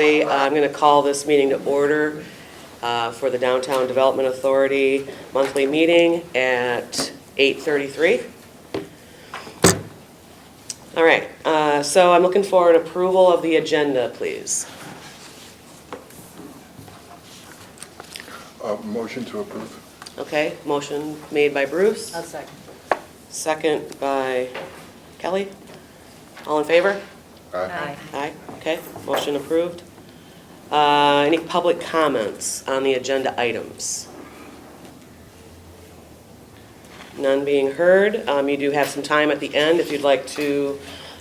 I'm going to call this meeting to order for the Downtown Development Authority monthly meeting at 8:33. All right, so I'm looking for an approval of the agenda, please. Motion to approve. Okay, motion made by Bruce. I'll second. Second by Kelly. All in favor? Aye. Aye, okay, motion approved. Any public comments on the agenda items? None being heard. You do have some time at the end if you'd like to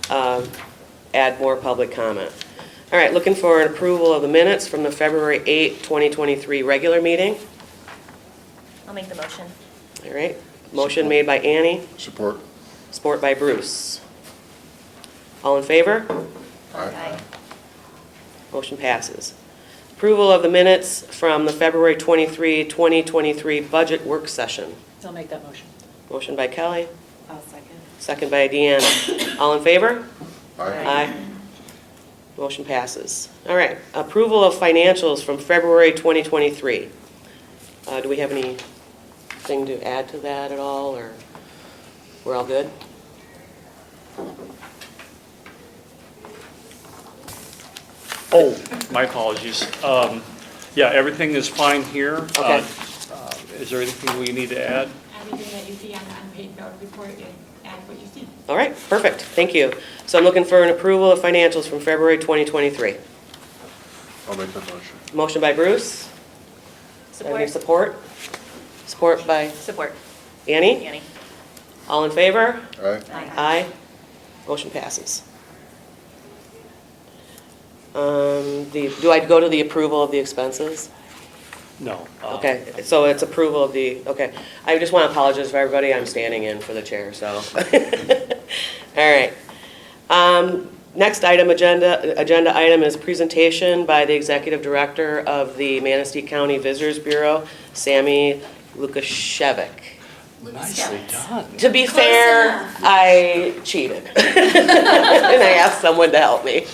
add more public comment. All right, looking for an approval of the minutes from the February 8, 2023 regular meeting. I'll make the motion. All right, motion made by Annie, Support. support by Bruce. All in favor? Aye. Motion passes. Approval of the minutes from the February 23, 2023 budget work session. I'll make that motion. Motion by Kelly, I'll second. second by Deanna. All in favor? Aye. Aye. Motion passes. All right, approval of financials from February 2023. Do we have anything to add to that at all, or we're all good? Oh, my apologies. Yeah, everything is fine here. Okay. Is there anything we need to add? Everything that you see on the unpaid bill report, you add what you see. All right, perfect, thank you. So I'm looking for an approval of financials from February 2023. I'll make that motion. Motion by Bruce. Any support? Support by Support. Annie? Annie. All in favor? Aye. Aye. Motion passes. Do I go to the approval of the expenses? No. Okay, so it's approval of the, okay. I just want to apologize for everybody, I'm standing in for the chair, so. All right. Next item, agenda item is presentation by the Executive Director of the Manistee County Visitors Bureau, Sammy Lukashevich. Nicely done. To be fair, I cheated. And I asked someone to help me.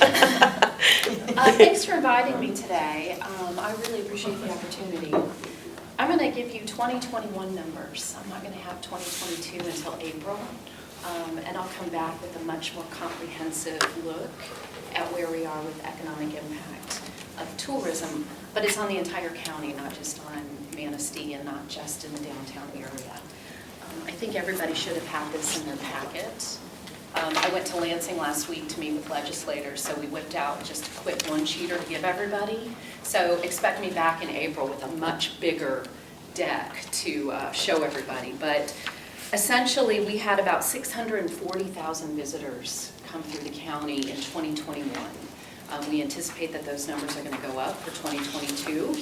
Thanks for inviting me today. I really appreciate the opportunity. I'm going to give you 2021 numbers. I'm not going to have 2022 until April. And I'll come back with a much more comprehensive look at where we are with economic impact of tourism. But it's on the entire county, not just on Manistee and not just in the downtown area. I think everybody should have had this in their packet. I went to Lansing last week to meet with legislators, so we whipped out just a quick one-sheeter to give everybody. So expect me back in April with a much bigger deck to show everybody. But essentially, we had about 640,000 visitors come through the county in 2021. We anticipate that those numbers are going to go up for 2022.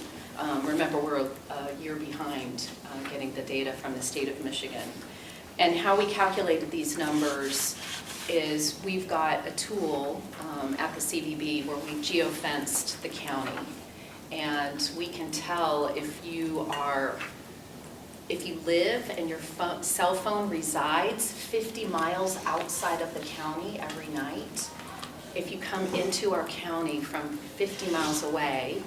Remember, we're a year behind getting the data from the state of Michigan. And how we calculated these numbers is we've got a tool at the CVB where we geofenced the county. And we can tell if you live and your cell phone resides 50 miles outside of the county every night. If you come into our county from 50 miles away,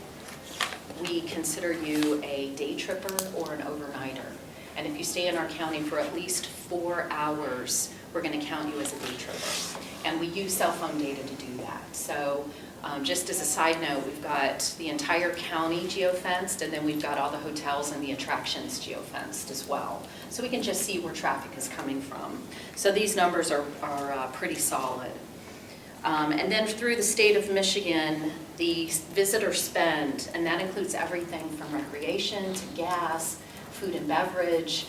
we consider you a day tripper or an overnighter. And if you stay in our county for at least 4 hours, we're going to count you as a day tripper. And we use cell phone data to do that. So just as a side note, we've got the entire county geofenced, and then we've got all the hotels and the attractions geofenced as well. So we can just see where traffic is coming from. So these numbers are pretty solid. And then through the state of Michigan, the visitor spend, and that includes everything from recreation to gas, food and beverage,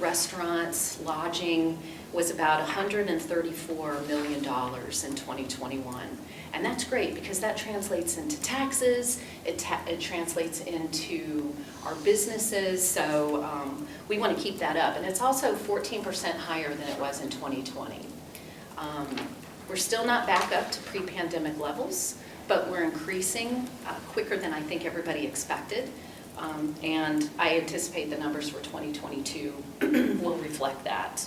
restaurants, lodging, was about $134 million in 2021. And that's great because that translates into taxes, it translates into our businesses, so we want to keep that up. And it's also 14% higher than it was in 2020. We're still not back up to pre-pandemic levels, but we're increasing quicker than I think everybody expected. And I anticipate the numbers for 2022 will reflect that.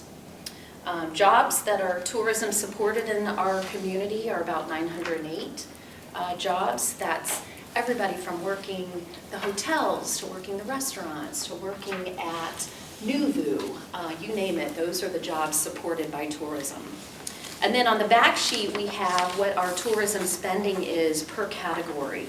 Jobs that are tourism supported in our community are about 908. jobs. That's everybody from working the hotels to working the restaurants to working at Nuvu, you name it. Those are the jobs supported by tourism. And then on the back sheet, we have what our tourism spending is per category.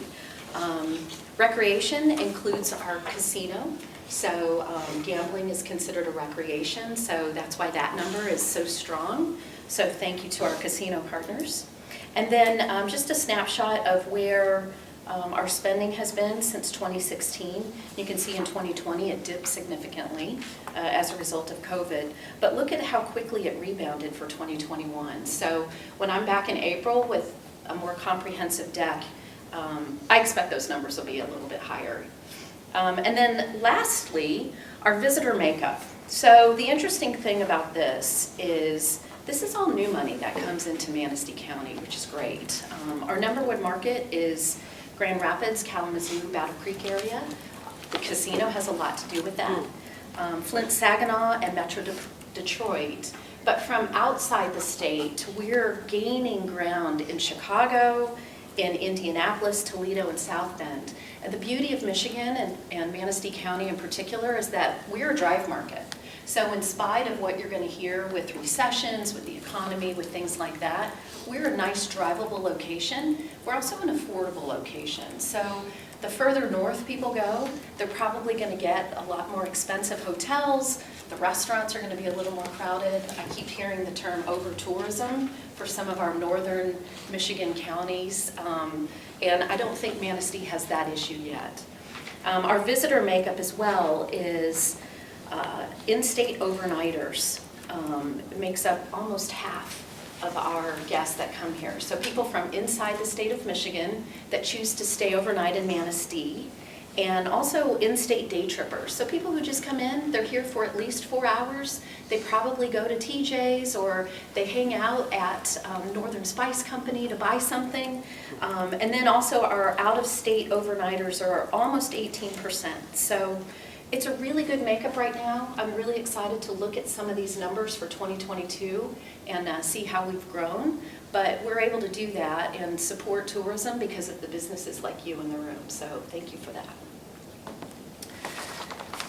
Recreation includes our casino. So gambling is considered a recreation, so that's why that number is so strong. So thank you to our casino partners. And then just a snapshot of where our spending has been since 2016. You can see in 2020 it dipped significantly as a result of COVID. But look at how quickly it rebounded for 2021. So when I'm back in April with a more comprehensive deck, I expect those numbers will be a little bit higher. And then lastly, our visitor makeup. So the interesting thing about this is all new money that comes into Manistee County, which is great. Our number one market is Grand Rapids, Kalamazoo, Battle Creek area. The casino has a lot to do with that. Flint, Saginaw, and Metro Detroit. But from outside the state, we're gaining ground in Chicago, in Indianapolis, Toledo, and South Bend. And the beauty of Michigan and Manistee County in particular is that we're a drive market. So in spite of what you're going to hear with recessions, with the economy, with things like that, we're a nice drivable location. We're also an affordable location. So the further north people go, they're probably going to get a lot more expensive hotels. The restaurants are going to be a little more crowded. I keep hearing the term over-tourism for some of our northern Michigan counties. And I don't think Manistee has that issue yet. Our visitor makeup as well is in-state overnighters. It makes up almost half of our guests that come here. So people from inside the state of Michigan that choose to stay overnight in Manistee, and also in-state day trippers. So people who just come in, they're here for at least 4 hours. They probably go to TJ's or they hang out at Northern Spice Company to buy something. And then also our out-of-state overnighters are almost 18%. So it's a really good makeup right now. I'm really excited to look at some of these numbers for 2022 and see how we've grown. But we're able to do that and support tourism because of the businesses like you in the room. So thank you for that.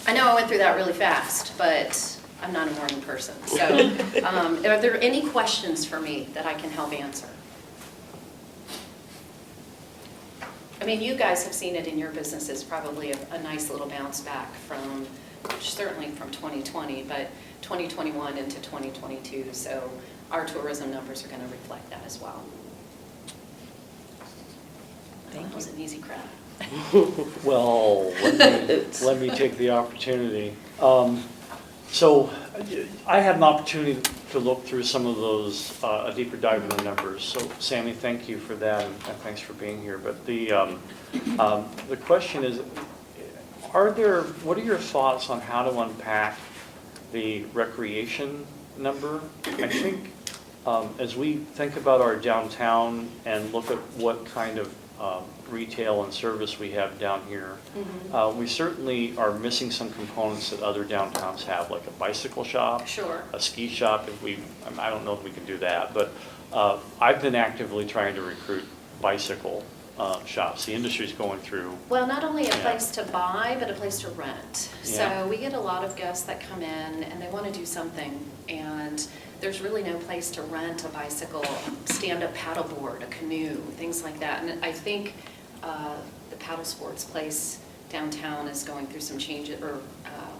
I know I went through that really fast, but I'm not a morning person. So are there any questions for me that I can help answer? I mean, you guys have seen it in your businesses, probably a nice little bounce back from, certainly from 2020, but 2021 into 2022. So our tourism numbers are going to reflect that as well. Thank That was an easy crowd. Well, let me take the opportunity. So I had an opportunity to look through some of those, a deeper dive in the numbers. So Sammy, thank you for that, and thanks for being here. But the question is, what are your thoughts on how to unpack the recreation number? I think as we think about our downtown and look at what kind of retail and service we have down here, we certainly are missing some components that other downtowns have, like a bicycle shop, Sure. a ski shop. I don't know if we can do that, but I've been actively trying to recruit bicycle shops. The industry's going through. Well, not only a place to buy, but a place to rent. Yeah. So we get a lot of guests that come in and they want to do something, and there's really no place to rent a bicycle, stand-up paddleboard, a canoe, things like that. And I think the paddle sports place downtown is going through some changes, or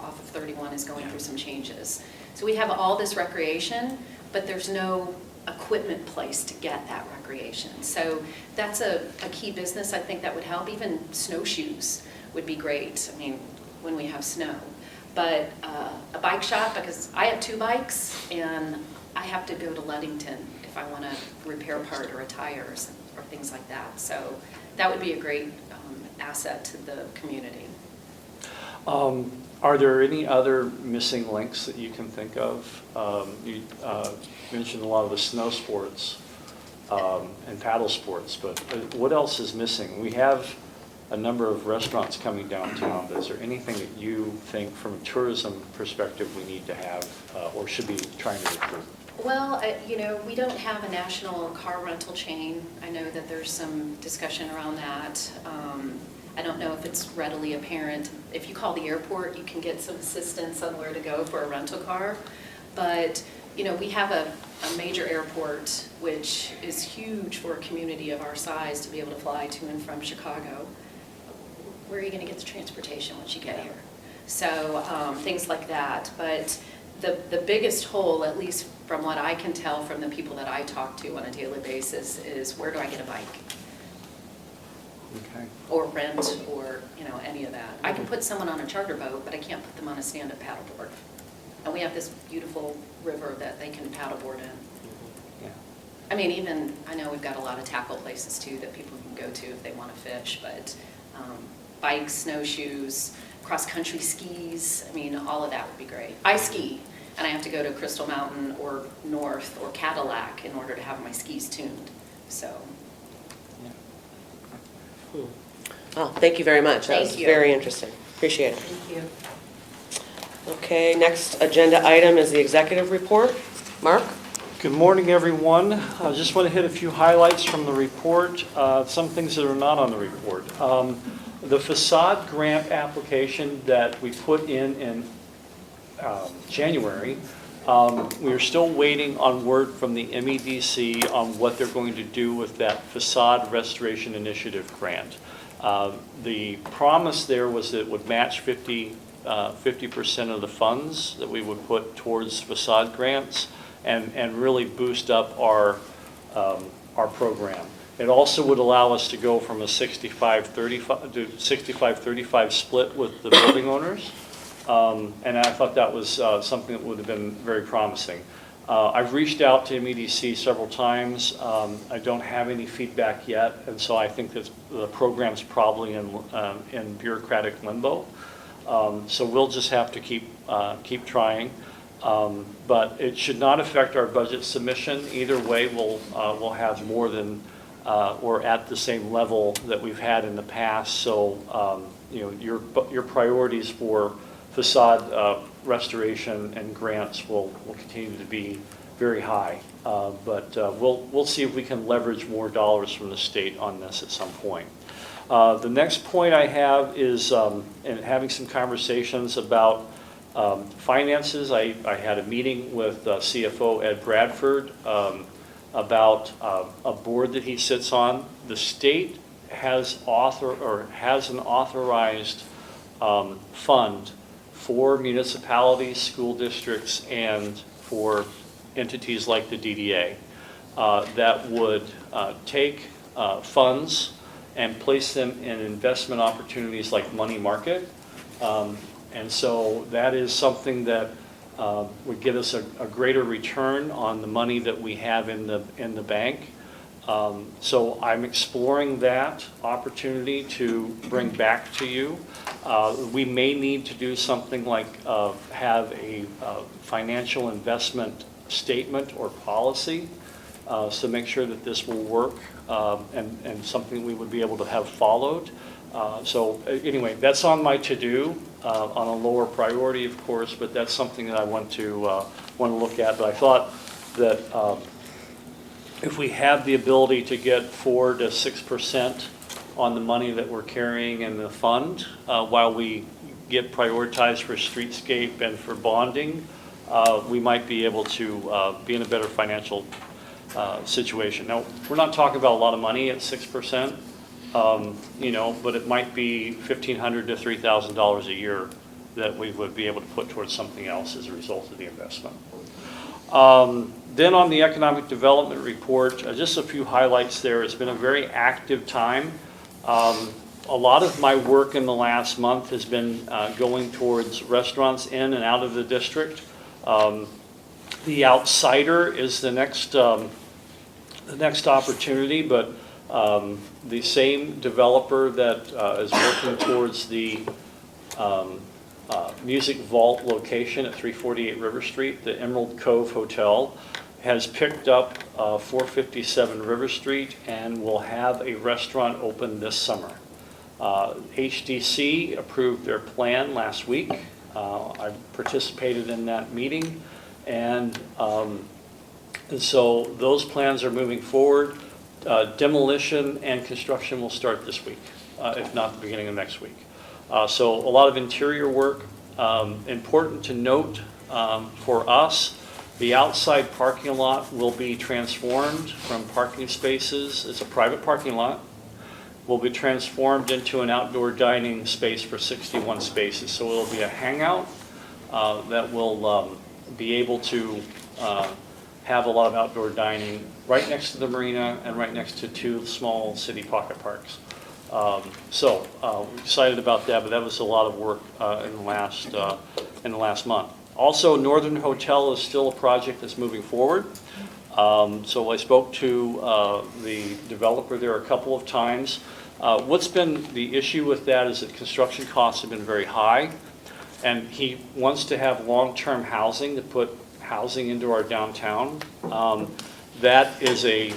off of 31 is going through some changes. So we have all this recreation, but there's no equipment place to get that recreation. So that's a key business I think that would help. Even snowshoes would be great, I mean, when we have snow. But a bike shop, because I have 2 bikes and I have to go to Ludington if I want to repair a part or a tire or things like that. So that would be a great asset to the community. Are there any other missing links that you can think of? You mentioned a lot of the snow sports and paddle sports, but what else is missing? We have a number of restaurants coming downtown, but is there anything that you think from a tourism perspective we need to have or should be trying to recruit? Well, we don't have a national car rental chain. I know that there's some discussion around that. I don't know if it's readily apparent. If you call the airport, you can get some assistance on where to go for a rental car. But, we have a major airport, which is huge for a community of our size to be able to fly to and from Chicago. Where are you going to get the transportation once you get here? So things like that. But the biggest hole, at least from what I can tell from the people that I talk to on a daily basis, is where do I get a bike? Okay. Or rent, or, any of that. I can put someone on a charter boat, but I can't put them on a stand-up paddleboard. And we have this beautiful river that they can paddleboard in. Yeah. I mean, even, I know we've got a lot of tackle places too that people can go to if they want to fish, but bikes, snowshoes, cross-country skis, I mean, all of that would be great. I ski, and I have to go to Crystal Mountain or North or Cadillac in order to have my skis tuned, so. Oh, thank you very much. That Thank was you. very interesting. Appreciate it. Thank you. Okay, next agenda item is the executive report. Mark? Good morning, everyone. I just want to hit a few highlights from the report, some things that are not on the report. The facade grant application that we put in January, we are still waiting on word from the MEDC on what they're going to do with that facade restoration initiative grant. The promise there was that it would match 50% of the funds that we would put towards facade grants and really boost up our program. It also would allow us to go from a 65-35 to 65-35 split with the building owners. And I thought that was something that would have been very promising. I've reached out to MEDC several times. I don't have any feedback yet, and so I think that the program's probably in bureaucratic limbo. So we'll just have to keep trying. But it should not affect our budget submission. Either way, we'll have more than or at the same level that we've had in the past. So your priorities for facade restoration and grants will continue to be very high. But we'll see if we can leverage more dollars from the state on this at some point. The next point I have is in having some conversations about finances. I had a meeting with CFO Ed Bradford about a board that he sits on. The state has an authorized fund for municipalities, school districts, and for entities like the DDA that would take funds and place them in investment opportunities like money market. And so that is something that would get us a greater return on the money that we have in the bank. So I'm exploring that opportunity to bring back to you. We may need to do something like have a financial investment statement or policy to make sure that this will work and something we would be able to have followed. So anyway, that's on my to-do, on a lower priority, of course, but that's something that I want to look at. But I thought that if we have the ability to get 4 to 6% on the money that we're carrying in the fund, while we get prioritized for streetscape and for bonding, we might be able to be in a better financial situation. Now, we're not talking about a lot of money at 6%. But it might be $1,500 to $3,000 a year that we would be able to put towards something else as a result of the investment. Then on the economic development report, just a few highlights there. It's been a very active time. A lot of my work in the last month has been going towards restaurants in and out of the district. The Outsider is the next opportunity, but the same developer that is working towards the Music Vault location at 348 River Street, the Emerald Cove Hotel, has picked up 457 River Street and will have a restaurant open this summer. HDC approved their plan last week. I participated in that meeting, and And so those plans are moving forward. Demolition and construction will start this week, if not the beginning of next week. So a lot of interior work. Important to note for us, the outside parking lot will be transformed from parking spaces. It's a private parking lot. Will be transformed into an outdoor dining space for 61 spaces. So it'll be a hangout that will be able to have a lot of outdoor dining right next to the marina and right next to 2 small city pocket parks. So we're excited about that, but that was a lot of work in the last month. Also, Northern Hotel is still a project that's moving forward. So I spoke to the developer there a couple of times. What's been the issue with that is that construction costs have been very high, and he wants to have long-term housing to put housing into our downtown. That is a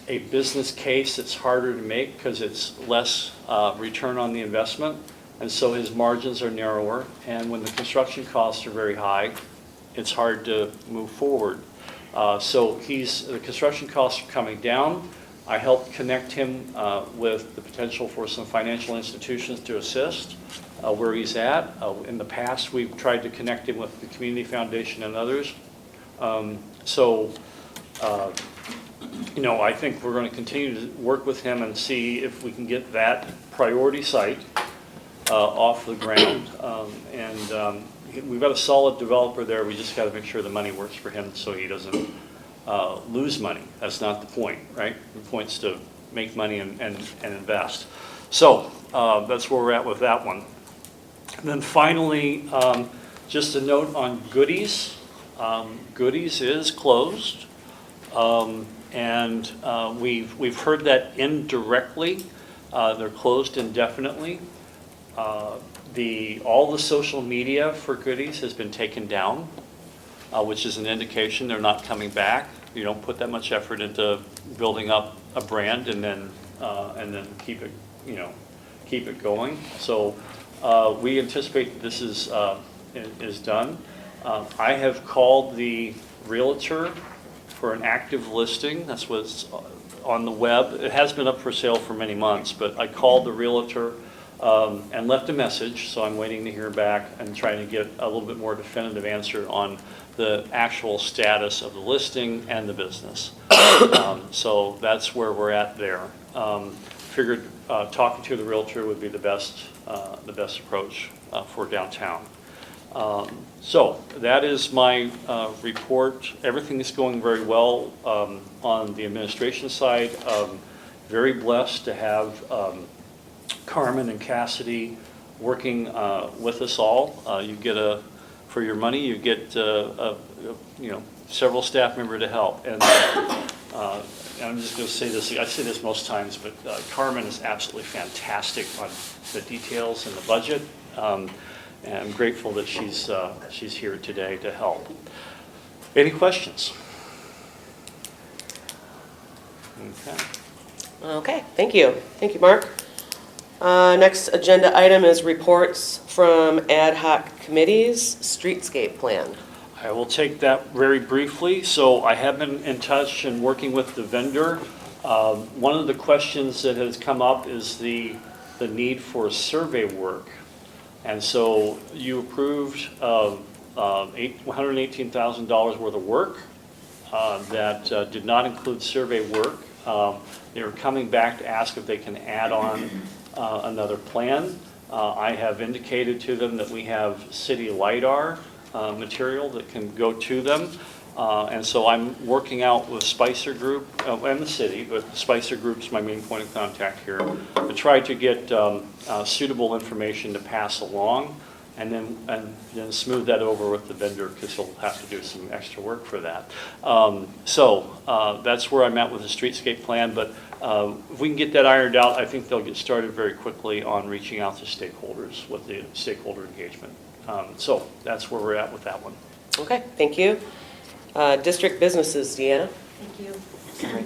business case that's harder to make because it's less return on the investment, and so his margins are narrower, and when the construction costs are very high, it's hard to move forward. So the construction costs are coming down. I helped connect him with the potential for some financial institutions to assist where he's at. In the past, we've tried to connect him with the Community Foundation and others. I think we're going to continue to work with him and see if we can get that priority site off the ground. We've got a solid developer there. We just got to make sure the money works for him so he doesn't lose money. That's not the point, right? The point's to make money and invest. So that's where we're at with that one. And then finally, just a note on Goodies. Goodies is closed. We've heard that indirectly. They're closed indefinitely. All the social media for Goodies has been taken down, which is an indication they're not coming back. You don't put that much effort into building up a brand and then keep it going. So we anticipate that this is done. I have called the realtor for an active listing. That's what's on the web. It has been up for sale for many months, but I called the realtor and left a message, so I'm waiting to hear back and trying to get a little bit more definitive answer on the actual status of the listing and the business. So that's where we're at there. Figured talking to the realtor would be the best approach for downtown. So that is my report. Everything is going very well on the administration side. Very blessed to have Carmen and Cassidy working with us all. You get for your money, you get several staff members to help. And I'm just going to say this. I say this most times, but Carmen is absolutely fantastic on the details and the budget. And I'm grateful that she's here today to help. Any questions? Okay. Okay, thank you. Thank you, Mark. Next agenda item is reports from ad hoc committees, streetscape plan. I will take that very briefly. So I have been in touch and working with the vendor. One of the questions that has come up is the need for survey work. And so you approved $118,000 worth of work that did not include survey work. They were coming back to ask if they can add on another plan. I have indicated to them that we have city LiDAR material that can go to them. And so I'm working out with Spicer Group and the city, but Spicer Group's my main point of contact here, to try to get suitable information to pass along and then smooth that over with the vendor because he'll have to do some extra work for that. So that's where I'm at with the streetscape plan, but if we can get that ironed out, I think they'll get started very quickly on reaching out to stakeholders with the stakeholder engagement. So that's where we're at with that one. Okay, thank you. District businesses, Deanna? Thank you. Sorry.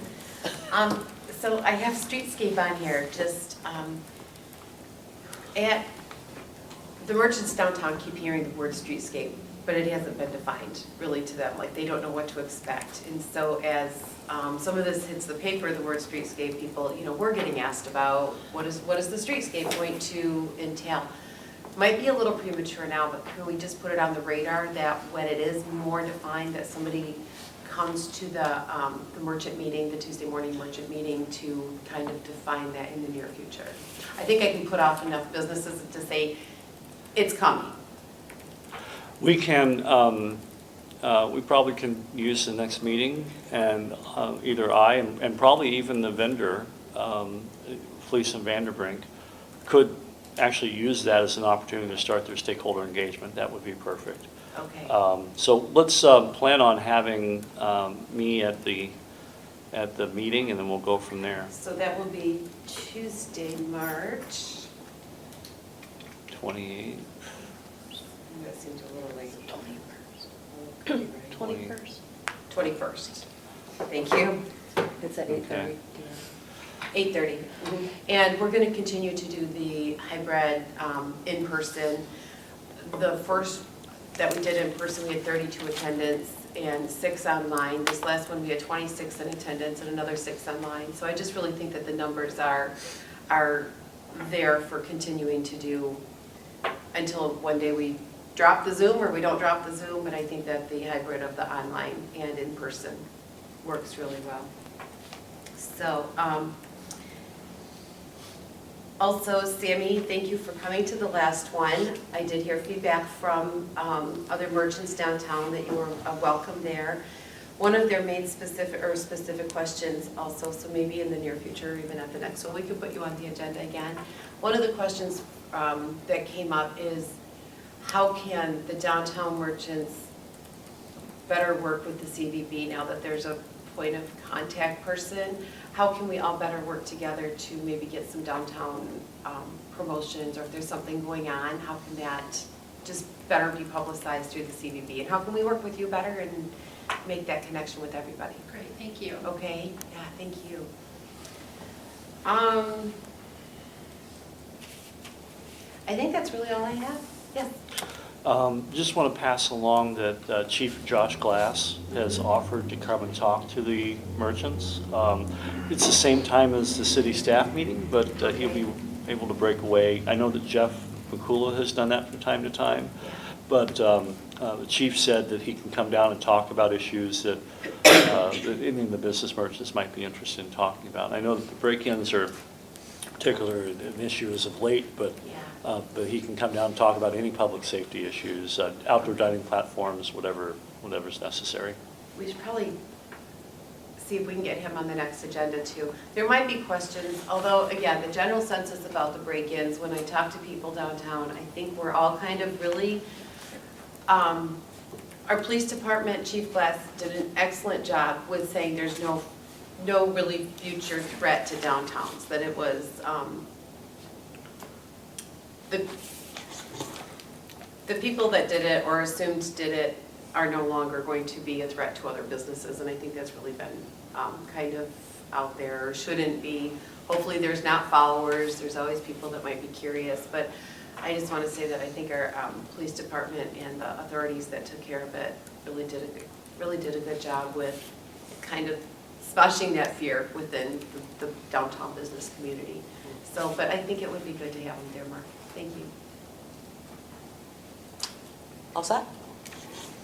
So I have streetscape on here, just at the merchants downtown keep hearing the word streetscape, but it hasn't been defined really to them, like they don't know what to expect. And so as some of this hits the paper, the word streetscape, people, we're getting asked about what is the streetscape going to entail? Might be a little premature now, but can we just put it on the radar that when it is more defined, that somebody comes to the merchant meeting, the Tuesday morning merchant meeting, to kind of define that in the near future? I think I can put off enough businesses to say, it's coming. We can, we probably can use the next meeting, and either I and probably even the vendor, Fleece and Vanderbrink, could actually use that as an opportunity to start their stakeholder engagement. That would be perfect. Okay. So let's plan on having me at the meeting, and then we'll go from there. So that will be Tuesday, March. 28th. That seems a little late. 21st. 21st. Thank you. It's at Okay. 8:30. 8:30. And we're going to continue to do the hybrid in-person. The first that we did in person, we had 32 attendants and 6 online. This last one, we had 26 in attendance and another 6 online. So I just really think that the numbers are there for continuing to do until one day we drop the Zoom or we don't drop the Zoom, but I think that the hybrid of the online and in-person works really well. So, also, Sammy, thank you for coming to the last one. I did hear feedback from other merchants downtown that you were welcome there. One of their main specific questions also, so maybe in the near future, even at the next one, we could put you on the agenda again. One of the questions that came up is, how can the downtown merchants better work with the CVB now that there's a point of contact person? How can we all better work together to maybe get some downtown promotions, or if there's something going on, how can that just better be publicized through the CVB? And how can we work with you better and make that connection with everybody? Great, thank you. Okay, yeah, thank you. I think that's really all I have. Yes. Just want to pass along that Chief Josh Glass has offered to come and talk to the merchants. It's the same time as the city staff meeting, but he'll be able to break away. I know that Jeff McCullough has done that from time to time, but the chief said that he can come down and talk about issues that any of the business merchants might be interested in talking about. I know that the break-ins are particularly an issue as of late, but he can come down and talk about any public safety issues, outdoor dining platforms, whatever's necessary. We should probably see if we can get him on the next agenda too. There might be questions, although again, the general census about the break-ins, when I talk to people downtown, I think we're all kind of really, our police department, Chief Glass did an excellent job with saying there's no really future threat to downtowns, that it was, the people that did it or assumed did it are no longer going to be a threat to other businesses, and I think that's really been kind of out there, or shouldn't be. Hopefully there's not followers, there's always people that might be curious, but I just want to say that I think our police department and the authorities that took care of it really did a good job with kind of squashing that fear within the downtown business community. So, but I think it would be good to have them there, Mark. Thank you. All set?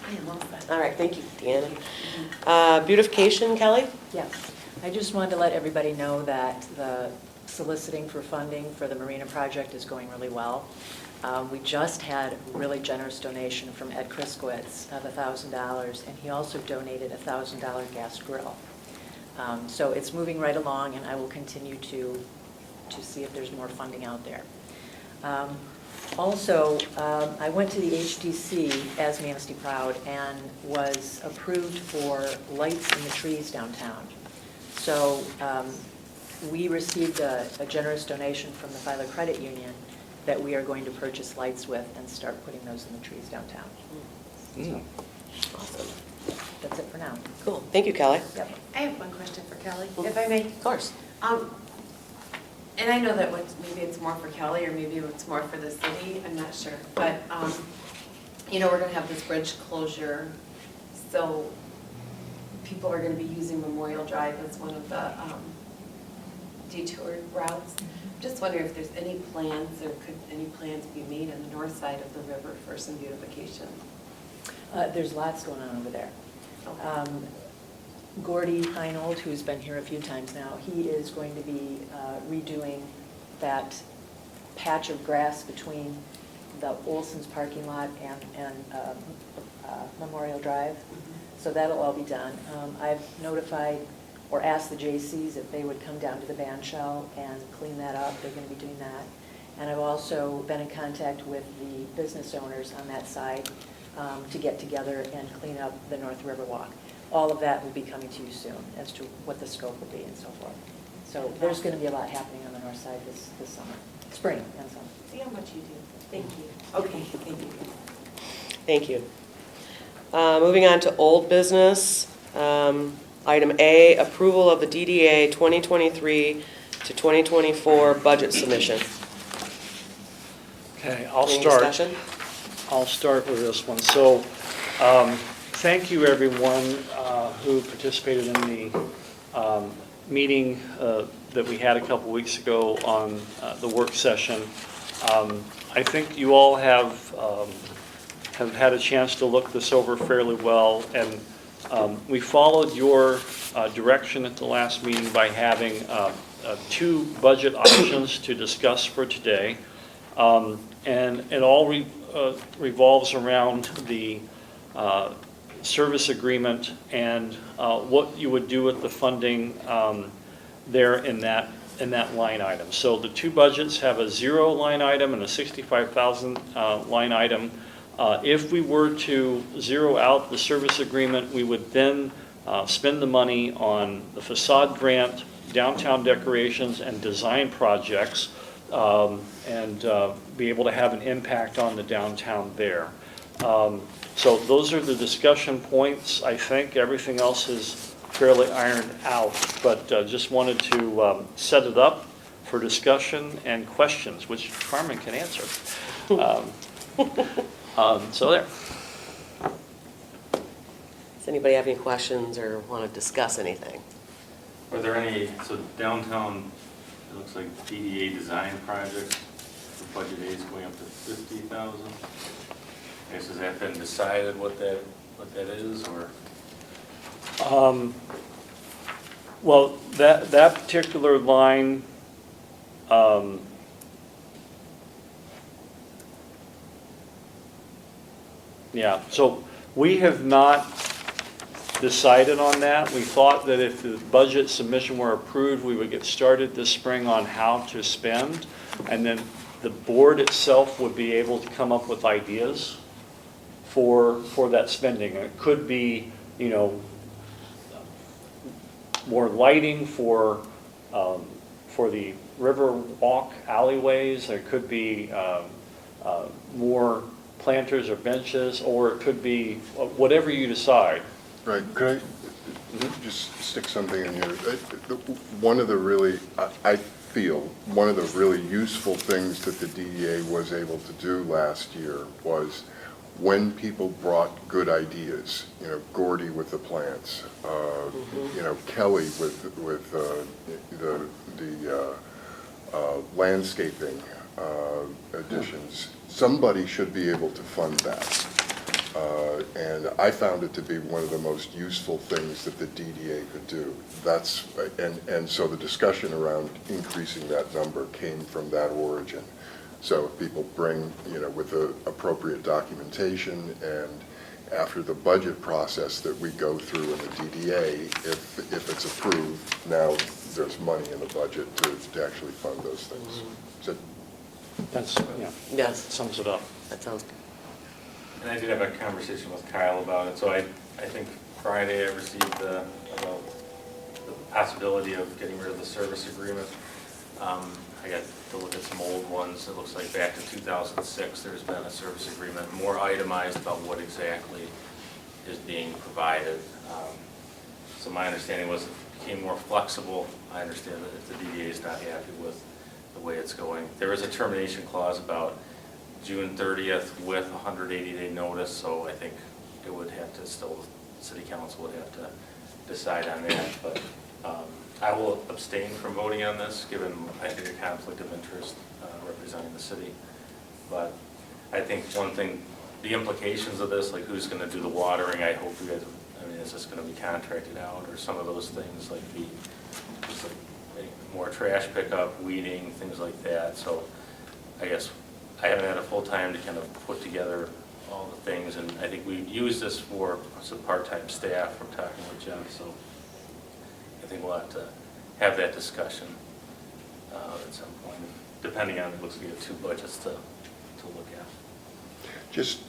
I am all set. All right, thank you, Deanna. Beautification, Kelly? Yeah, I just wanted to let everybody know that the soliciting for funding for the Marina project is going really well. We just had a really generous donation from Ed Kriskowitz of $1,000, and he also donated a $1,000 gas grill. So it's moving right along, and I will continue to see if there's more funding out there. Also, I went to the HDC as Manistee Proud and was approved for lights in the trees downtown. So we received a generous donation from the Filer Credit Union that we are going to purchase lights with and start putting those in the trees downtown. So Awesome. that's it for now. Cool. Thank you, Kelly. Yep. I have one question for Kelly, if I may. Of course. And I know that maybe it's more for Kelly or maybe it's more for the city, I'm not sure. But you know, we're gonna have this bridge closure, so people are gonna be using Memorial Drive as one of the detour routes. Just wondering if there's any plans, or could any plans be made on the north side of the river for some beautification? There's lots going on over there. Gordy Heinold, who's been here a few times now, he is going to be redoing that patch of grass between the Olson's parking lot and Memorial Drive. So that'll all be done. I've notified or asked the J.C.'s if they would come down to the band shell and clean that up. They're going to be doing that. And I've also been in contact with the business owners on that side to get together and clean up the North River Walk. All of that will be coming to you soon as to what the scope will be and so forth. So there's going to be a lot happening on the north side this summer, spring and summer. See how much you do. Thank you. Okay, thank you. Thank you. Moving on to old business. Item A, approval of the DDA 2023 to 2024 budget submission. Okay, I'll Any start. discussion? I'll start with this one. So, thank you everyone who participated in the meeting that we had a couple weeks ago on the work session. I think you all have had a chance to look this over fairly well, and we followed your direction at the last meeting by having two budget options to discuss for today. And it all revolves around the service agreement and what you would do with the funding there in that line item. So the two budgets have a 0 line item and a 65,000 line item. If we were to zero out the service agreement, we would then spend the money on the facade grant, downtown decorations, and design projects, and be able to have an impact on the downtown there. So those are the discussion points. I think everything else is fairly ironed out, but just wanted to set it up for discussion and questions, which Carmen can answer. So there. Does anybody have any questions or want to discuss anything? Are there any, so downtown, it looks like DDA design projects, the budget A is going up to 50,000. I guess, has that been decided what that is, or? Well, that particular line, yeah, so we have not decided on that. We thought that if the budget submission were approved, we would get started this spring on how to spend, and then the board itself would be able to come up with ideas for that spending. It could be, you know, more lighting for the river walk alleyways. There could be more planters or benches, or it could be whatever you decide. Right, could I just stick something in here? One of the really, I feel, one of the really useful things that the DDA was able to do last year was when people brought good ideas, you know, Gordy with the plants, you know, Kelly with the landscaping additions, somebody should be able to fund that. And I found it to be one of the most useful things that the DDA could do. That's, and so the discussion around increasing that number came from that origin. So if people bring, you know, with the appropriate documentation, and after the budget process that we go through in the DDA, if it's approved, now there's money in the budget to actually fund those things. So, That's, yeah, Yes, sums it up. that sounds good. And I did have a conversation with Kyle about it, so I think Friday I received the possibility of getting rid of the service agreement. I got to look at some old ones. It looks like back to 2006, there's been a service agreement, more itemized about what exactly is being provided. So my understanding was it became more flexible. I understand that if the DDA is not happy with the way it's going, there is a termination clause about June 30th with a 180-day notice, so I think it would have to still, city council would have to decide on that. But I will abstain from voting on this, given I think a conflict of interest representing the city. But I think one thing, the implications of this, like who's going to do the watering, I hope you guys, I mean, is this going to be contracted out, or some of those things, like just like more trash pickup, weeding, things like that. So I guess I haven't had a full time to kind of put together all the things, and I think we use this for some part-time staff from talking with Jeff, so I think we'll have to have that discussion at some point, depending on, it looks like we have two budgets to look at. Just,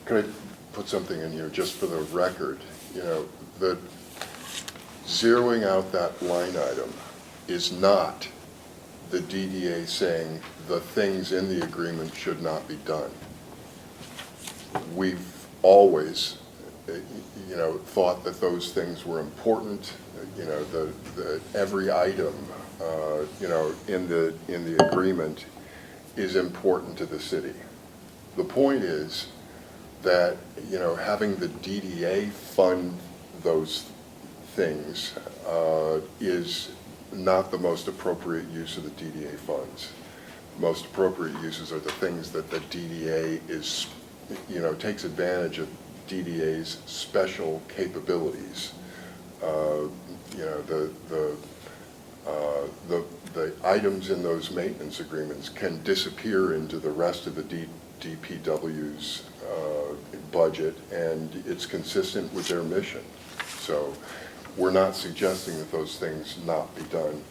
could I put something in here just for the record? You know, the zeroing out that line item is not the DDA saying the things in the agreement should not be done. We've always, you know, thought that those things were important. You know, the every item, you know, in the agreement is important to the city. The point is that, you know, having the DDA fund those things is not the most appropriate use of the DDA funds. Most appropriate uses are the things that the DDA is, you know, takes advantage of DDA's special capabilities. You know, the items in those maintenance agreements can disappear into the rest of the DPW's budget, and it's consistent with their mission. So we're not suggesting that those things not be done.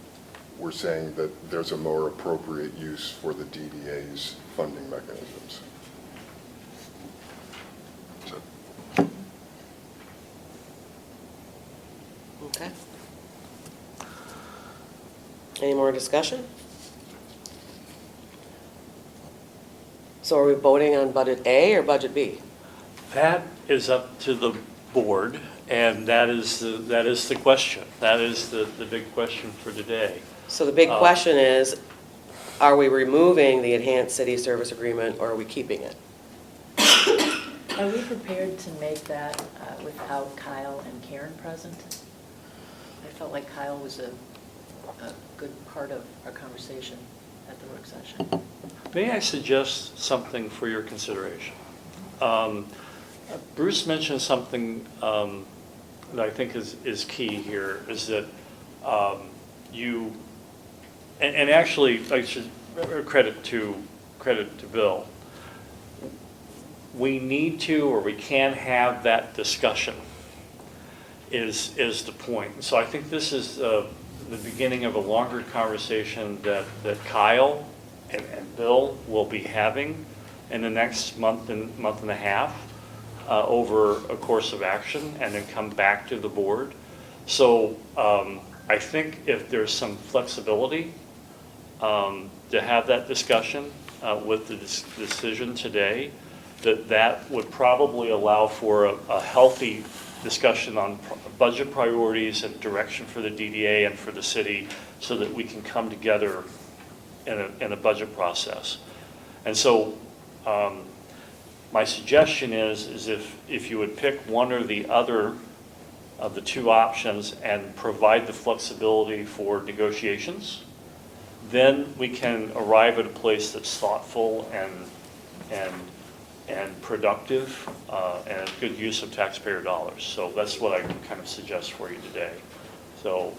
We're saying that there's a more appropriate use for the DDA's funding mechanisms. So. Okay. Any more discussion? So are we voting on budget A or budget B? That is up to the board, and that is the question. That is the big question for today. So the big question is, are we removing the enhanced city service agreement or are we keeping it? Are we prepared to make that without Kyle and Karen present? I felt like Kyle was a good part of our conversation at the work session. May I suggest something for your consideration? Bruce mentioned something that I think is key here, is that you, and actually I should credit to Bill. We need to, or we can have that discussion is the point. So I think this is the beginning of a longer conversation that Kyle and Bill will be having in the next month and a half over a course of action, and then come back to the board. So I think if there's some flexibility to have that discussion with the decision today, that would probably allow for a healthy discussion on budget priorities and direction for the DDA and for the city, so that we can come together in a budget process. And so my suggestion is if you would pick one or the other of the two options and provide the flexibility for negotiations, then we can arrive at a place that's thoughtful and productive and a good use of taxpayer dollars. So that's what I can kind of suggest for you today. So.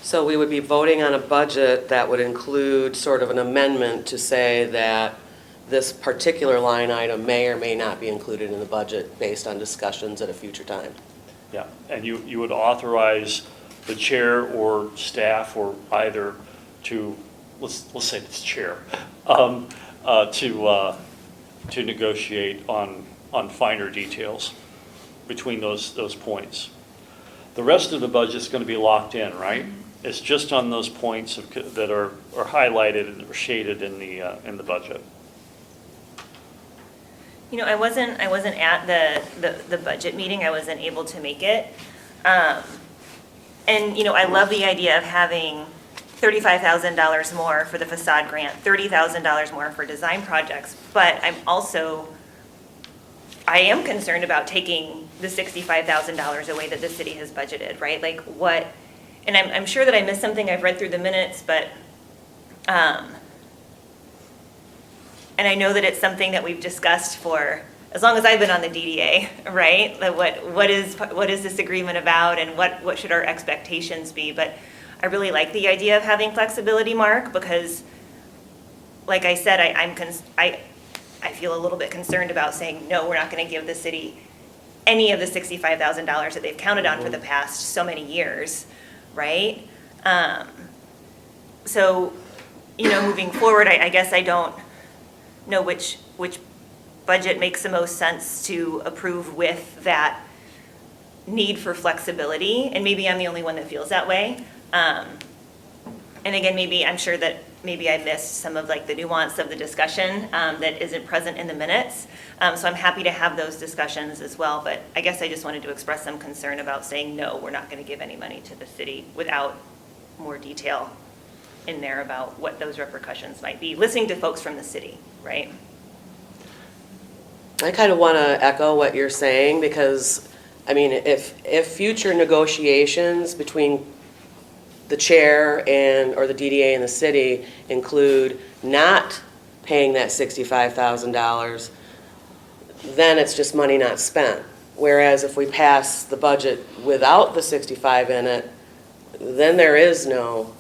So we would be voting on a budget that would include sort of an amendment to say that this particular line item may or may not be included in the budget based on discussions at a future time. Yeah, and you would authorize the chair or staff or either to, let's say it's chair, to negotiate on finer details between those points. The rest of the budget is going to be locked in, right? It's just on those points that are highlighted and shaded in the budget. You know, I wasn't at the budget meeting. I wasn't able to make it. And, you know, I love the idea of having $35,000 more for the facade grant, $30,000 more for design projects, but I am concerned about taking the $65,000 away that the city has budgeted, right? Like what, and I'm sure that I missed something, I've read through the minutes, but, and I know that it's something that we've discussed for as long as I've been on the DDA, right? Like what is this agreement about, and what should our expectations be? But I really like the idea of having flexibility, Mark, because like I said, I feel a little bit concerned about saying, no, we're not going to give the city any of the $65,000 that they've counted on for the past so many years, right? So, moving forward, I guess I don't know which budget makes the most sense to approve with that need for flexibility, and maybe I'm the only one that feels that way. And again, maybe I'm sure that maybe I missed some of like the nuance of the discussion that isn't present in the minutes. So I'm happy to have those discussions as well, but I guess I just wanted to express some concern about saying, no, we're not going to give any money to the city without more detail in there about what those repercussions might be, listening to folks from the city, right? I kind of want to echo what you're saying, because, I mean, if future negotiations between the chair or the DDA and the city include not paying that $65,000, then it's just money not spent. Whereas if we pass the budget without the 65 in it, then there is no,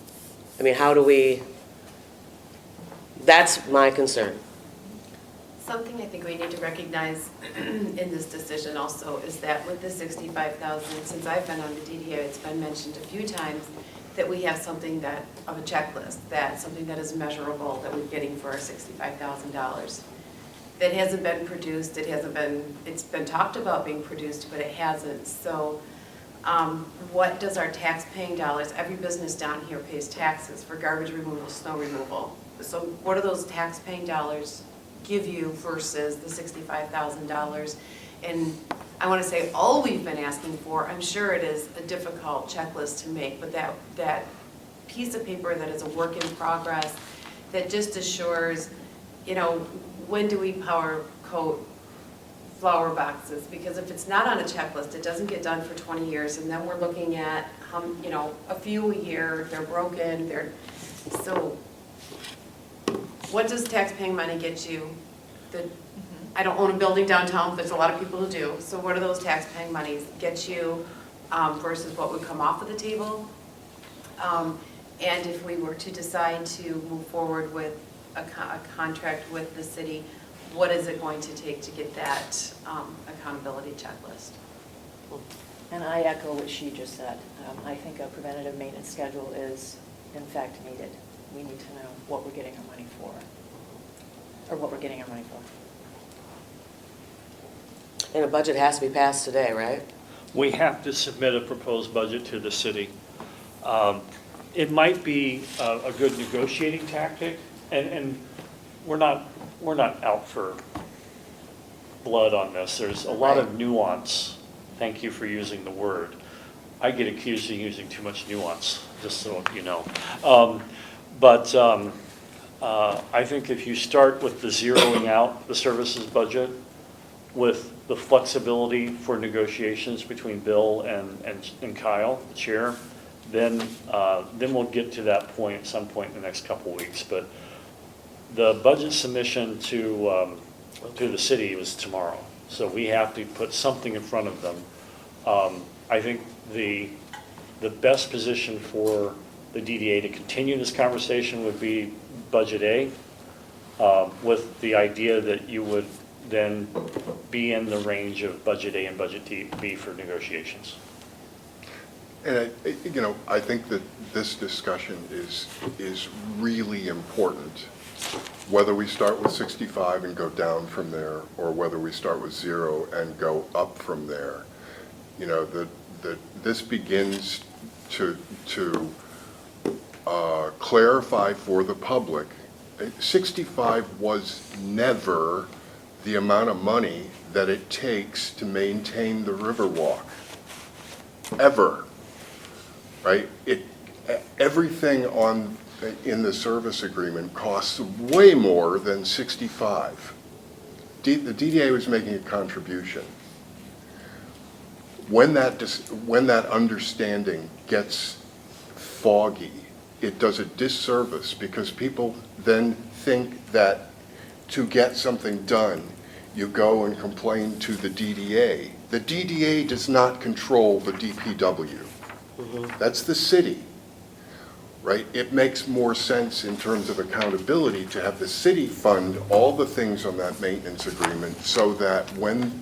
I mean, how do we, that's my concern. Something I think we need to recognize in this decision also is that with the 65,000, since I've been on the DDA, it's been mentioned a few times that we have something that, of a checklist, that something that is measurable that we're getting for our $65,000. That hasn't been produced, it's been talked about being produced, but it hasn't. So what does our tax-paying dollars, every business down here pays taxes for garbage removal, snow removal. So what do those tax-paying dollars give you versus the $65,000? And I want to say all we've been asking for, I'm sure it is a difficult checklist to make, but that piece of paper that is a work in progress, that just assures, when do we powder coat flower boxes? Because if it's not on a checklist, it doesn't get done for 20 years, and then we're looking at, a few a year, they're broken, so what does taxpaying money get you? I don't own a building downtown, there's a lot of people who do. So what do those tax-paying monies get you versus what would come off of the table? And if we were to decide to move forward with a contract with the city, what is it going to take to get that accountability checklist? And I echo what she just said. I think a preventative maintenance schedule is, in fact, needed. We need to know what we're getting our money for, or what we're getting our money for. And a budget has to be passed today, right? We have to submit a proposed budget to the city. It might be a good negotiating tactic, and we're not out for blood on this. There's a lot of nuance. Thank you for using the word. I get accused of using too much nuance, just so you know. But I think if you start with the zeroing out the services budget with the flexibility for negotiations between Bill and Kyle, the chair, then we'll get to that point at some point in the next couple of weeks. But the budget submission to the city was tomorrow, so we have to put something in front of them. I think the best position for the DDA to continue this conversation would be Budget A, with the idea that you would then be in the range of Budget A and Budget B for negotiations. And I think that this discussion is really important, whether we start with 65 and go down from there, or whether we start with 0 and go up from there. This begins to clarify for the public. 65 was never the amount of money that it takes to maintain the Riverwalk, ever, right? everything in the service agreement costs way more than 65. The DDA was making a contribution. When that understanding gets foggy, it does a disservice because people then think that to get something done, you go and complain to the DDA. The DDA does not control the DPW. That's the city, right? It makes more sense in terms of accountability to have the city fund all the things on that maintenance agreement so that when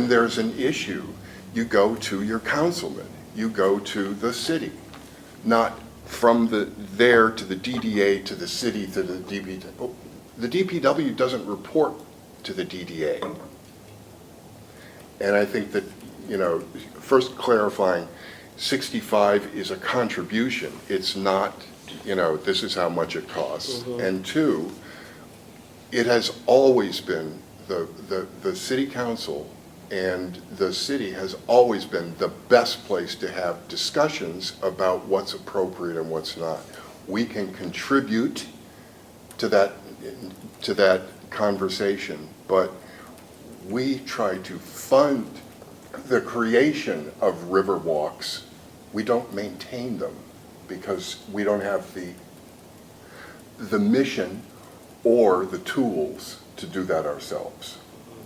there's an issue, you go to your councilman, you go to the city, not from there to the DDA, to the city, to the DPW. The DPW doesn't report to the DDA. And I think that, first clarifying, 65 is a contribution. It's not, this is how much it costs. And two, it has always been, the city council and the city has always been the best place to have discussions about what's appropriate and what's not. We can contribute to that conversation, but we try to fund the creation of river walks. We don't maintain them because we don't have the mission or the tools to do that ourselves.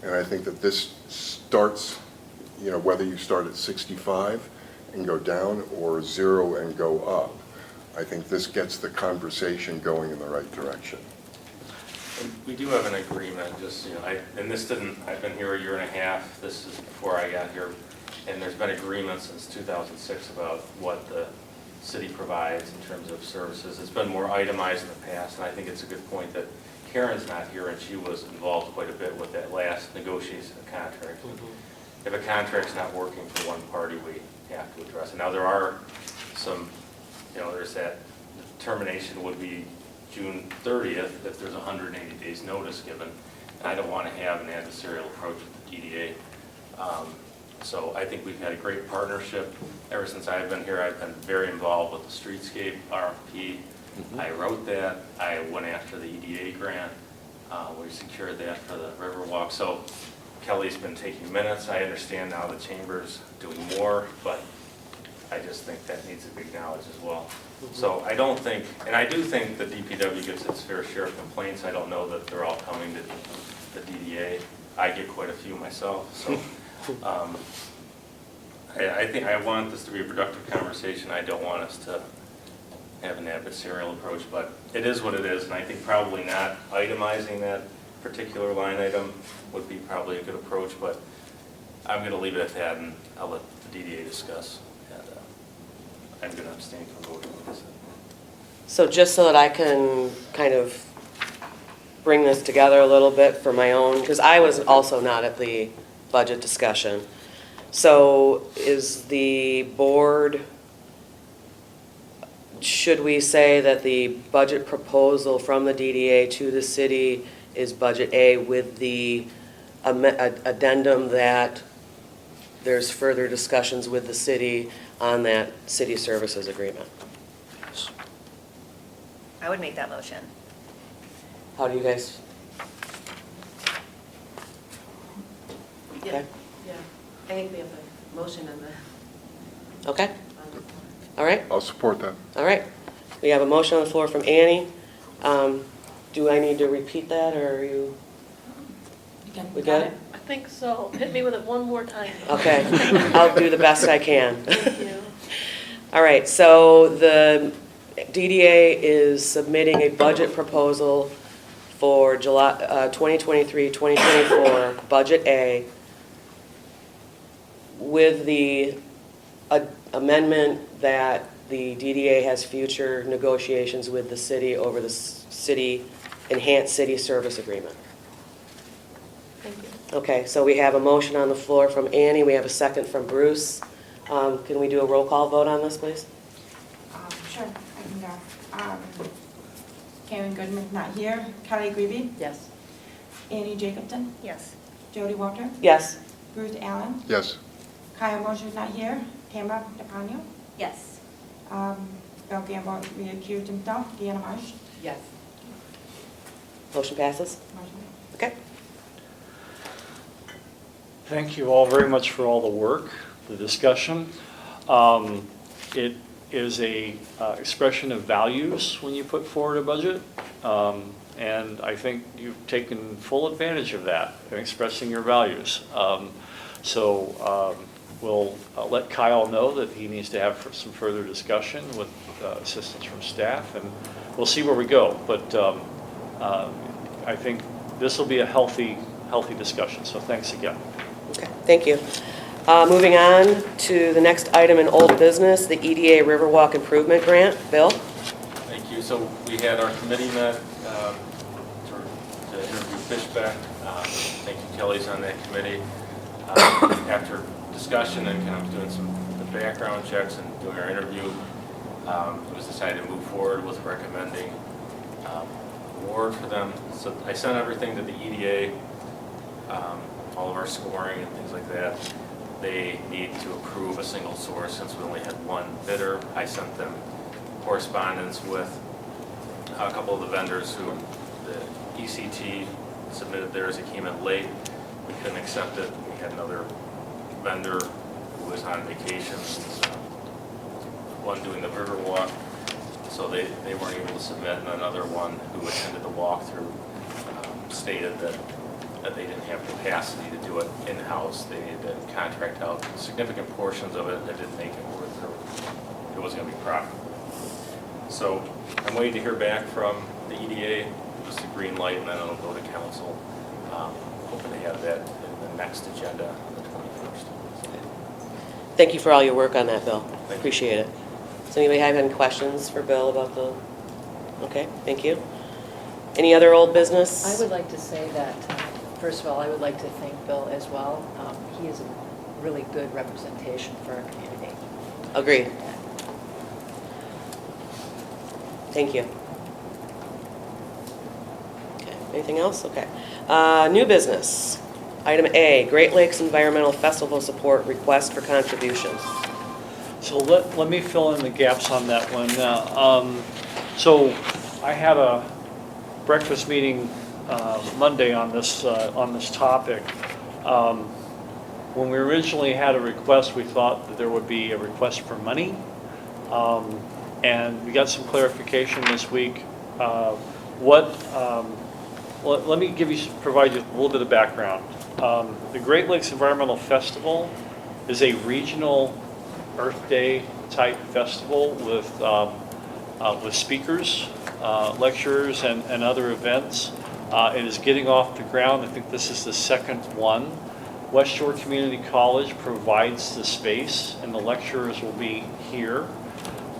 And I think that this starts, whether you start at 65 and go down or 0 and go up, I think this gets the conversation going in the right direction. And we do have an agreement, I've been here a year and a half, this is before I got here, and there's been agreement since 2006 about what the city provides in terms of services. It's been more itemized in the past, and I think it's a good point that Karen's not here, and she was involved quite a bit with that last negotiation of contract. If a contract's not working for one party, we have to address it. Now, there are some, there's that termination would be June 30th if there's 180 days notice given. I don't want to have an adversarial approach with the DDA. So I think we've had a great partnership. Ever since I've been here, I've been very involved with the streetscape RFP. I wrote that. I went after the EDA grant. We secured that for the Riverwalk. So Kelly's been taking minutes. I understand now the chamber's doing more, but I just think that needs to be acknowledged as well. So I don't think, and I do think the DPW gets its fair share of complaints. I don't know that they're all coming to the DDA. I get quite a few myself. So I think I want this to be a productive conversation. I don't want us to have an adversarial approach, but it is what it is, and I think probably not itemizing that particular line item would be probably a good approach, but I'm going to leave it at that, and I'll let the DDA discuss, and I'm going to abstain from voting on this. So just so that I can kind of bring this together a little bit for my own, because I was also not at the budget discussion. So is the board, should we say that the budget proposal from the DDA to the city is budget A with the addendum that there's further discussions with the city on that city services agreement? I would make that motion. How do you guys? Yeah, Okay. yeah. I think we have a motion on the. Okay, all right. I'll support that. All right, we have a motion on the floor from Annie. Do I need to repeat that, or are you, we got it? I think so. Hit me with it one more time. Okay, I'll do the best I can. Thank you. All right, so the DDA is submitting a budget proposal for July 2023-2024, Budget A, with the amendment that the DDA has future negotiations with the city over the city, enhanced city service agreement. Thank you. Okay, so we have a motion on the floor from Annie, we have a second from Bruce. Can we do a roll call vote on this, please? Sure, I can go. Karen Goodman, not here. Kelly Grebe, Yes. Annie Jacobson, Yes. Jody Walter, Yes. Bruce Allen, Yes. Kyle Mosher's not here. Tamara DePano, Yes. Bill Gamble recused himself. Deanna Marsh. Yes. Motion passes? Motion. Okay. Thank you all very much for all the work, the discussion. It is a expression of values when you put forward a budget. And I think you've taken full advantage of that in expressing your values. So we'll let Kyle know that he needs to have some further discussion with assistance from staff, and we'll see where we go. But I think this will be a healthy discussion, so thanks again. Okay, thank you. Moving on to the next item in old business, the EDA Riverwalk Improvement Grant. Bill? Thank you. So we had our committee met to interview Fishbeck. Thank you, Kelly's on that committee. After discussion and kind of doing the background checks and doing our interview, it was decided to move forward with recommending award for them. So I sent everything to the EDA, all of our scoring and things like that. They need to approve a single source since we only had one bidder. I sent them correspondence with a couple of the vendors who the ECT submitted theirs. It came in late. We couldn't accept it. We had another vendor who was on vacation, one doing the Riverwalk, so they weren't able to submit, and another one who attended the walkthrough stated that they didn't have capacity to do it in-house. They needed to contract out significant portions of it that didn't make it worth it. It wasn't going to be profitable. So I'm waiting to hear back from the EDA, just a green light, and then it'll go to council. Hoping to have that in the next agenda on the 21st. Thank you for all your work on that, Bill. Thank you. Appreciate it. Does anybody have any questions for Bill about the? Okay, thank you. Any other old business? I would like to say that, first of all, I would like to thank Bill as well. He is a really good representation for our community. Agreed. Thank you. Okay, anything else? Okay. New business. Item A, Great Lakes Environmental Festival Support Request for Contributions. So let me fill in the gaps on that one. So I had a breakfast meeting Monday on this topic. When we originally had a request, we thought that there would be a request for money. And we got some clarification this week. Let me provide you a little bit of background. The Great Lakes Environmental Festival is a regional Earth Day type festival with speakers, lecturers, and other events. It is getting off the ground. I think this is the second one. West Shore Community College provides the space, and the lecturers will be here.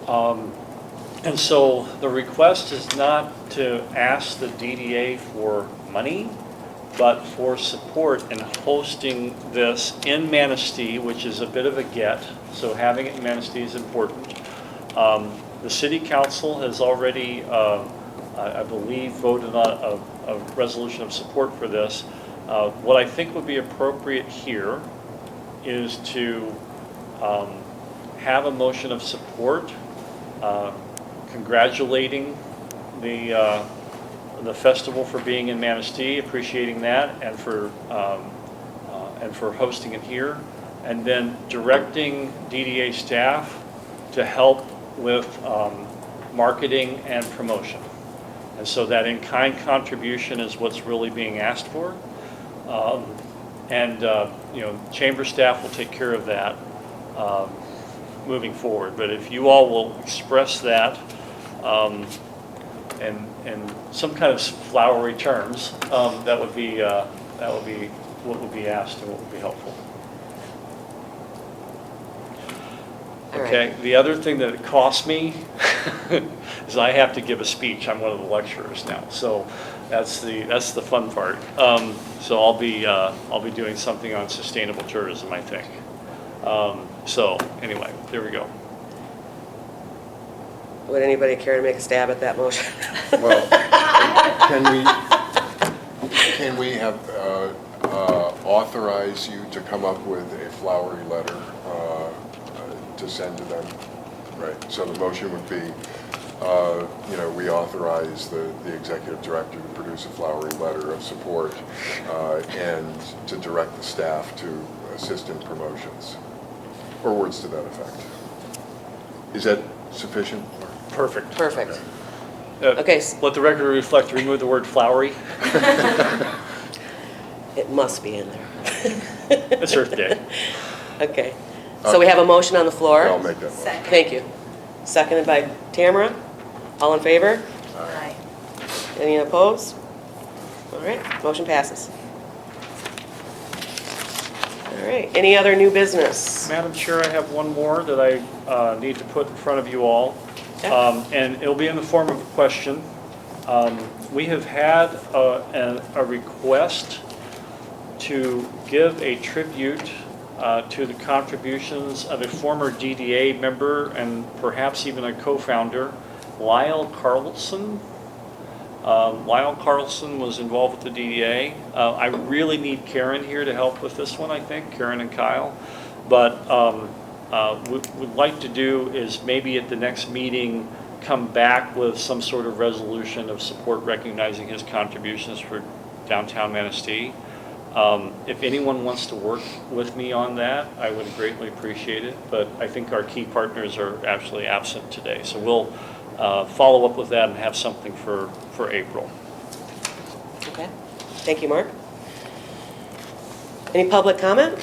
And so the request is not to ask the DDA for money, but for support in hosting this in Manistee, which is a bit of a get. So having it in Manistee is important. The City Council has already, I believe, voted on a resolution of support for this. What I think would be appropriate here is to have a motion of support congratulating the festival for being in Manistee, appreciating that, and for hosting it here, and then directing DDA staff to help with marketing and promotion. And so that in-kind contribution is what's really being asked for. Chamber staff will take care of that moving forward. But if you all will express that in some kind of flowery terms, that would be what would be asked and what would be helpful. All right. Okay, the other thing that it costs me is I have to give a speech. I'm one of the lecturers now, so that's the fun part. So I'll be doing something on sustainable tourism, I think. So anyway, there we go. Would anybody care to make a stab at that motion? Well, can we have authorize you to come up with a flowery letter to send to them? Right, so the motion would be, we authorize the executive director to produce a flowery letter of support and to direct the staff to assist in promotions, or words to that effect. Is that sufficient? Perfect. Perfect. Uh, Okay. Let the record reflect, remove the word flowery. It must be in there. It's Earth Day. Okay. So we have a motion on the floor. I'll make that motion. Second. Thank you. Seconded by Tamara. All in favor? Aye. Any opposed? All right, motion passes. All right, any other new business? Madam Chair, I have one more that I need to put in front of you all. Okay. And it'll be in the form of a question. We have had a request to give a tribute to the contributions of a former DDA member and perhaps even a co-founder, Lyle Carlson. Lyle Carlson was involved with the DDA. I really need Karen here to help with this one, I think, Karen and Kyle. But what we'd like to do is maybe at the next meeting come back with some sort of resolution of support recognizing his contributions for downtown Manistee. If anyone wants to work with me on that, I would greatly appreciate it. But I think our key partners are actually absent today. So we'll follow up with that and have something for April. Okay, thank you, Mark. Any public comment?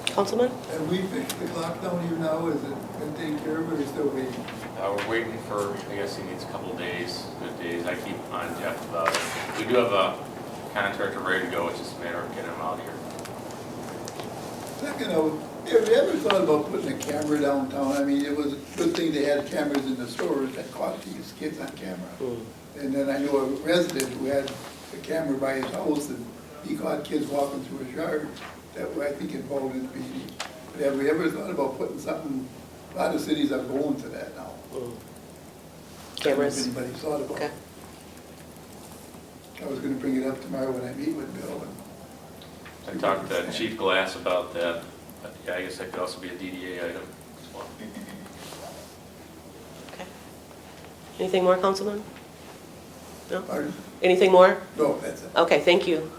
Councilman? Have we fixed the clock down here now? Is it been taken care of, or are we still waiting? We're waiting for, I guess he needs a couple days, good days. I keep on Jeff about it. We do have a contractor ready to go, it's just a matter of getting him out here. Second, have you ever thought about putting a camera downtown? I mean, it was a good thing they had cameras in the stores that caught these kids on camera. And then I know a resident who had a camera by his house, and he caught kids walking through his yard that were, I think, involved in PD. But have we ever thought about putting something, a lot of cities are going to that now. Cameras? If anybody's thought about Okay. it. I was gonna bring it up tomorrow when I meet with Bill. I talked to Chief Glass about that, but yeah, I guess that could also be a DDA item as well. Okay. Anything more, Councilman? No? Pardon? Anything more? No, that's it. Okay, thank you.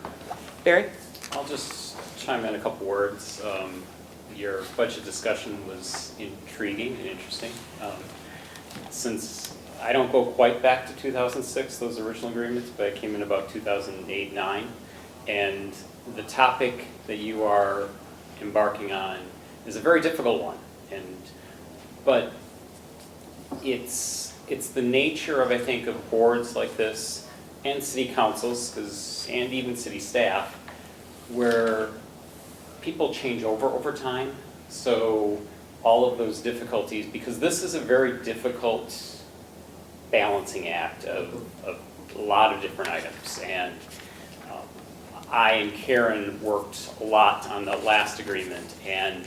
Barry? I'll just chime in a couple words. Your budget discussion was intriguing and interesting. Since I don't go quite back to 2006, those original agreements, but I came in about 2008-9, and the topic that you are embarking on is a very difficult one. But it's the nature of, I think, of boards like this and city councils, and even city staff, where people change over time. So all of those difficulties, because this is a very difficult balancing act of a lot of different items. And I and Karen worked a lot on the last agreement. And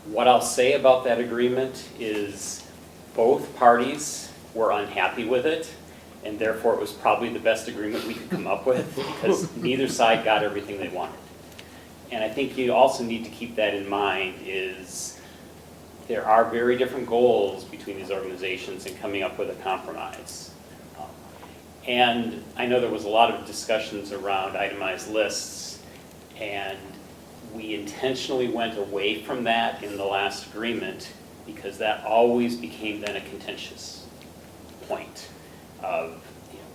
what I'll say about that agreement is both parties were unhappy with it. And therefore, it was probably the best agreement we could come up with because neither side got everything they wanted. And I think you also need to keep that in mind is there are very different goals between these organizations in coming up with a compromise. And I know there was a lot of discussions around itemized lists, and we intentionally went away from that in the last agreement because that always became then a contentious point of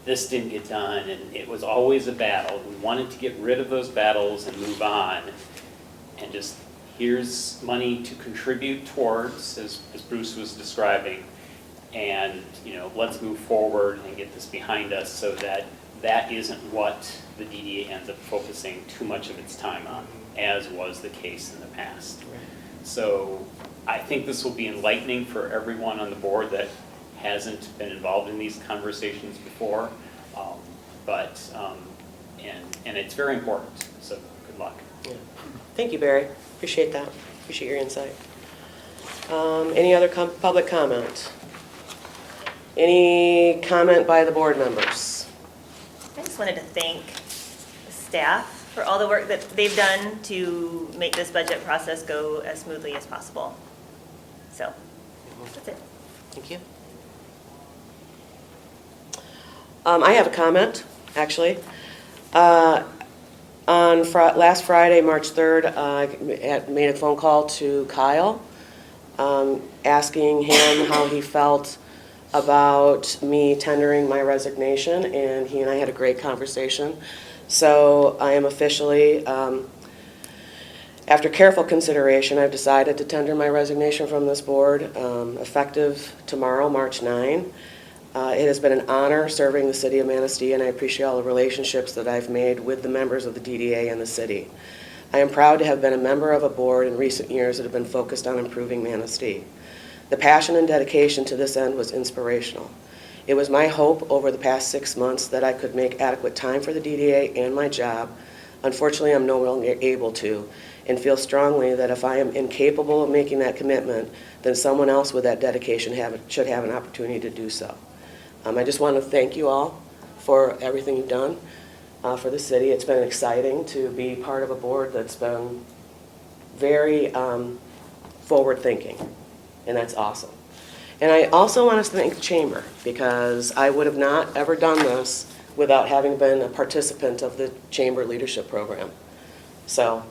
this didn't get done, and it was always a battle. We wanted to get rid of those battles and move on, and just here's money to contribute towards, as Bruce was describing, and let's move forward and get this behind us so that that isn't what the DDA ends up focusing too much of its time on, as was the case in the past. So I think this will be enlightening for everyone on the board that hasn't been involved in these conversations before, and it's very important, so good luck. Yeah. Thank you, Barry. Appreciate that. Appreciate your insight. Any other public comment? Any comment by the board members? I just wanted to thank the staff for all the work that they've done to make this budget process go as smoothly as possible. So, that's it. Thank you. I have a comment, actually. On last Friday, March 3rd, I made a phone call to Kyle, asking him how he felt about me tendering my resignation, and he and I had a great conversation. So I am officially, after careful consideration, I've decided to tender my resignation from this board, effective tomorrow, March 9. It has been an honor serving the city of Manistee, and I appreciate all the relationships that I've made with the members of the DDA and the city. I am proud to have been a member of a board in recent years that have been focused on improving Manistee. The passion and dedication to this end was inspirational. It was my hope over the past 6 months that I could make adequate time for the DDA and my job. Unfortunately, I'm no longer able to, and feel strongly that if I am incapable of making that commitment, then someone else with that dedication should have an opportunity to do so. I just want to thank you all for everything you've done for the city. It's been exciting to be part of a board that's been very forward-thinking, and that's awesome. And I also want to thank the Chamber, because I would have not ever done this without having been a participant of the Chamber Leadership Program. So,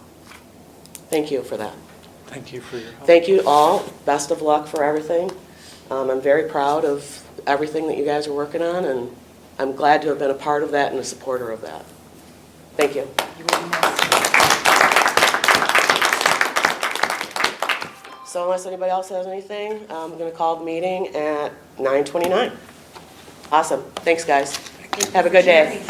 thank you for that. Thank you for your help. Thank you all. Best of luck for everything. I'm very proud of everything that you guys are working on, and I'm glad to have been a part of that and a supporter of that. Thank you. You will be missed. So unless anybody else has anything, I'm going to call the meeting at 9:29. Awesome. Thanks, guys. Have a good day.